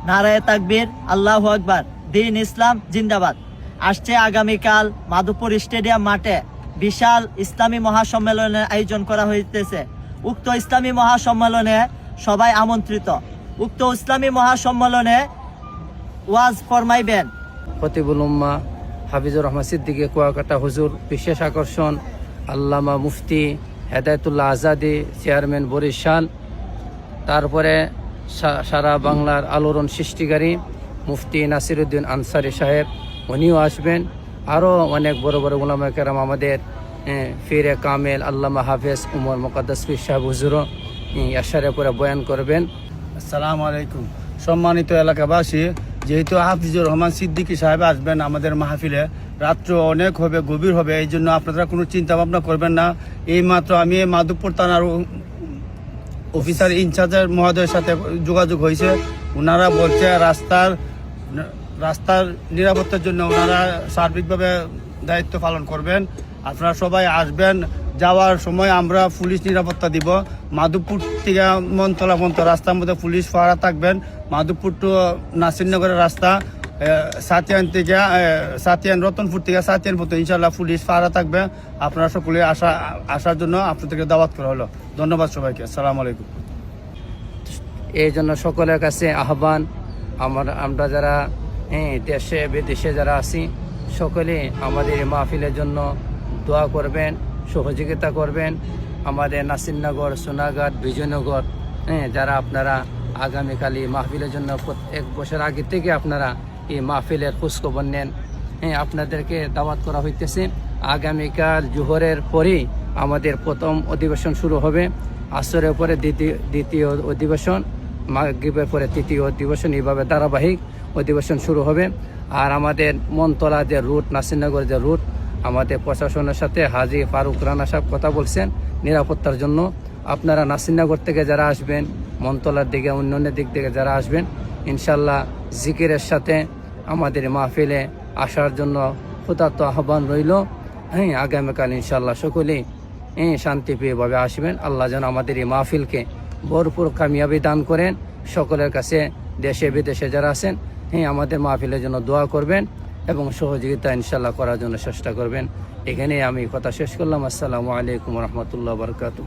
নারায়ে তাকবীর, আল্লাহু আকবার, দ্বীন ইসলাম জিন্দাবাদ। আসছে আগামীকাল মাধবপুর স্টেডিয়াম মাঠে বিশাল ইসলামী মহাসম্মেলনের আয়োজন করা হইতেছে। উক্ত ইসলামী মহাসম্মেলনে সবাই আমন্ত্রিত। উক্ত ইসলামী মহাসম্মেলনে ওয়াজ ফরমাইবেন খতিবুল উম্মাহ হাফিজুর রহমান সিদ্দিকী কুয়াকাটা হুজুর। বিশেষ আকর্ষণ আল্লামা মুফতি হেদায়েতুল্লাহ আজাদি, চেয়ারম্যান বরিশাল। তারপরে সারা বাংলার আলোড়ন সৃষ্টিকারী মুফতি নাসিরউদ্দিন আনসারী সাহেব, উনিও আসবেন। আরও অনেক বড় বড় উলামায়ে কেরাম, আমাদের ফিরে কামেল আল্লামা হাফেজ উমর মুকাদ্দাস পীর সাহেব হুজুরও এশারে করে বয়ান করবেন। আসসালামু আলাইকুম। সম্মানিত এলাকাবাসী, যেহেতু হাফিজুর রহমান সিদ্দিকী সাহেব আসবেন আমাদের মাহফিলে, রাত্র অনেক হবে, গভীর হবে, এই জন্য আপনারা কোনো চিন্তা ভাবনা করবেন না। এইমাত্র আমি মাধবপুর থানার অফিসার ইনচার্জের মহোদয়ের সাথে যোগাযোগ হয়েছে। ওনারা বলছে রাস্তার নিরাপত্তার জন্য ওনারা সার্বিকভাবে দায়িত্ব পালন করবেন। আপনারা সবাই আসবেন। যাওয়ার সময় আমরা পুলিশ নিরাপত্তা দিব। মাধবপুর থেকে মনতলা পর্যন্ত রাস্তার মধ্যে পুলিশ পাহারা থাকবেন। মাধবপুর টু নাসিরনগরের রাস্তা, সাতিয়ান রতনপুর থেকে সাতিয়ান পর্যন্ত ইনশাল্লাহ পুলিশ পাহারা থাকবে। আপনারা সকলে আসার জন্য আপনাদেরকে দাওয়াত করা হলো। ধন্যবাদ সবাইকে। আসসালামু আলাইকুম। এই জন্য সকলের কাছে আহ্বান, আমরা যারা দেশে বিদেশে যারা আছি, সকলে আমাদের এই মাহফিলের জন্য দোয়া করবেন, সহযোগিতা করবেন। আমাদের নাসিরনগর, সোনাঘাট, বিজয়নগর যারা আপনারা আগামীকাল এই মাহফিলের জন্য এক বছর আগে থেকে আপনারা এই মাহফিলের খোঁজখবর নেন। আপনাদেরকে দাওয়াত করা হইতেছে। আগামীকাল জোহরের পরেই আমাদের প্রথম অধিবেশন শুরু হবে। আসরের পরে দ্বিতীয় অধিবেশন, মাগরিবের পরে তৃতীয় অধিবেশন, এইভাবে ধারাবাহিক অধিবেশন শুরু হবে। আর আমাদের মনতলা যে রুট, নাসিরনগর যে রুট, আমাদের প্রশাসনের সাথে হাজী ফারুক রানা সাহেব কথা বলছেন নিরাপত্তার জন্য। আপনারা নাসিরনগর থেকে যারা আসবেন, মনতলার দিকে, অন্যান্য দিক থেকে যারা আসবেন, ইনশাল্লাহ জিকিরের সাথে আমাদের মাহফিলে আসার জন্য ক্ষুধার্ত আহ্বান রইল। আগামীকাল ইনশাল্লাহ সকলেই শান্তিপ্রিয়ভাবে আসবেন। আল্লাহ যেন আমাদের এই মাহফিলকে ভরপুর কামিয়াবি দান করেন। সকলের কাছে দেশে বিদেশে যারা আছেন, আমাদের মাহফিলের জন্য দোয়া করবেন এবং সহযোগিতা ইনশাল্লাহ করার জন্য চেষ্টা করবেন। এখানেই আমি কথা শেষ করলাম। আসসালামু আলাইকুম রহমতুল্লাহ বরকাতুহ।